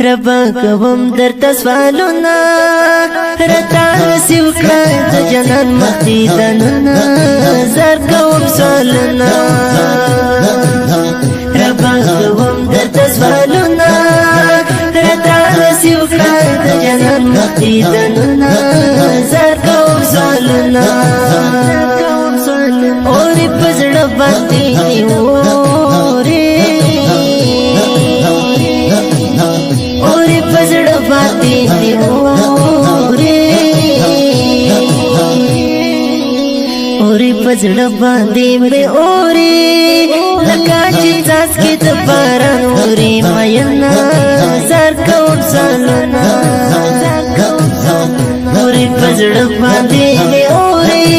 ربا کوم درته سوالونه رتا نصیب کړه د جنان مختی دنونه زر کوم سوالونه ربا کوم درته سوالونه رتا نصیب کړه د جنان مختی دنونه زر کوم سوالونه اور پزړه باندې اوری پزړه باندې مې اوری لکه چې څاڅکي د باران اوري مینا زر کوم سالونه اوری پزړه باندې مې اوری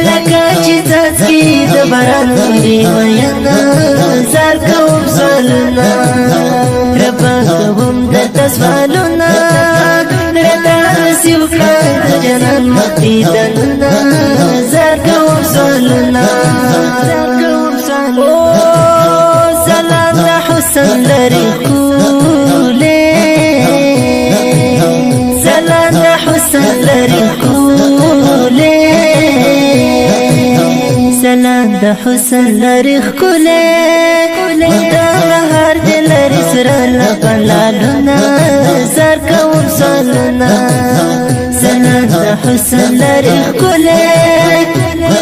لکه چې څاڅکي د باران اوري مینا زر کوم سالونه ربا کوم درته سوالونه رتا نصیب کړه د جنان مختی دنونه زر کوم سوالونه سلام د حسن لري ښکلې سلام د حسن لري ښکلې سلام د حسن لري ښکلې د بهار د لري سره لبلالونه زر کوم سوالونه سلام د حسن لري ښکلې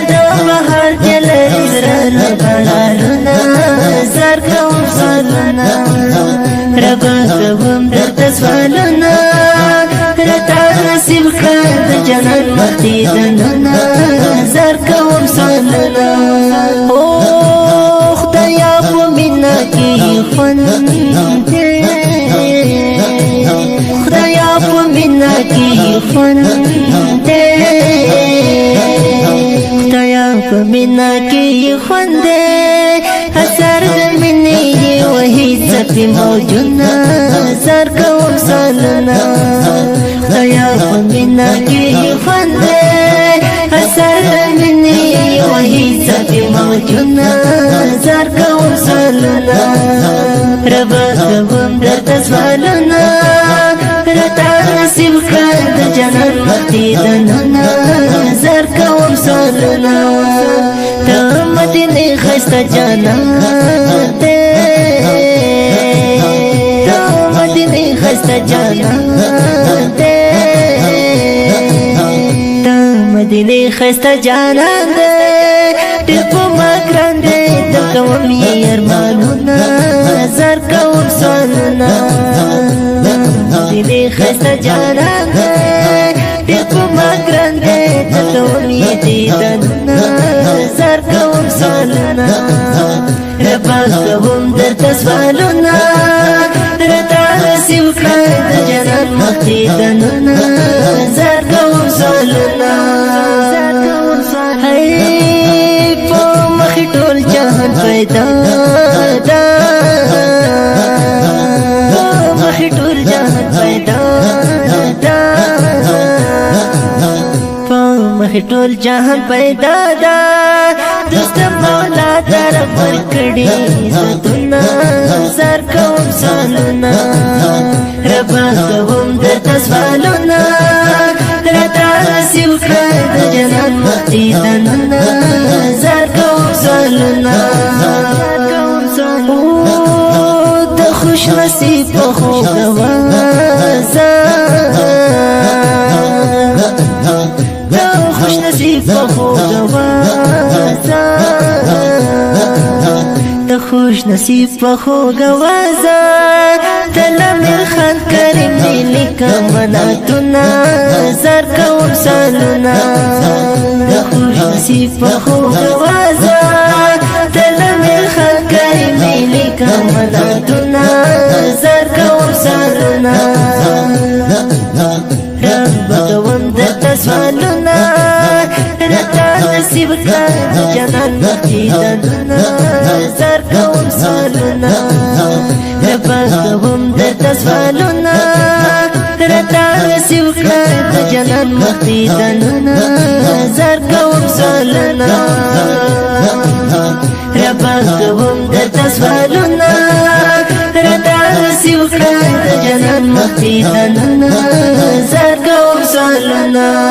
د بهار د لري سره لبلالونه زر کوم سوالونه ربا کوم درته سوالونه رتا نصیب کړه د جنان مختی دنونه زر کوم سوالونه خدایا په مینا کې خوند خدایا په مینا کې خوند خدایا په مینا کې خوند اثر د مینې وهي څپې موجونه زر کوم سالونه خدایا په مینا کې خوند اثر د مینې وهي څپې موجونه زر کوم سالونه ربا کوم درته سوالونه رتا نصیب کړه د جنان مختی دنونه زر کوم سوالونه ته مدینه ښایسته جانان دی ته مدینه ښایسته جانان دی ته مدینه ښایسته جانان دی ډېر په ما ګران دی د کوم یې ارمانونه زر کوم سوالونه مدینه ښایسته جانان دی ډېر په ما ګران دی د کوم یې دیدنونه زر کوم سوالونه ربا کوم درته سوالونه رتا نصیب کړه د جنان مختی دنونه زر کوم سوالونه په مخې ټول جهان پیدا ده په مخې ټول جهان پیدا ده مخی ټول جهان پیدا دا دوست مولا در ورکړي عزتونه زر کوم سوالونه ربا کوم درته سوالونه رتا نصیب کړه د جنان مختی دنونه زر کوم سوالونه د خوش نصیب په خوږ وازه خوش نصیب په خوږ وازه د خوش نصیب په خوږ وازه د لمر خان کریم دی لیکم مناتونه زر کوم سالونه د خوش نصیب په خوږ وازه د لمر خان کریم دی لیکم مناتونه زر کوم سالونه رب کوم درته سوالونه رتا نصیب کړه د جنان مختی دنونه زر کوم سوالونه ربا کوم درته سوالونه رتا نصیب کړه د جنان مختی دنونه زر کوم سوالونه ربا کوم درته سوالونه رتا نصیب کړه د مختی دننا زر کوم سالونا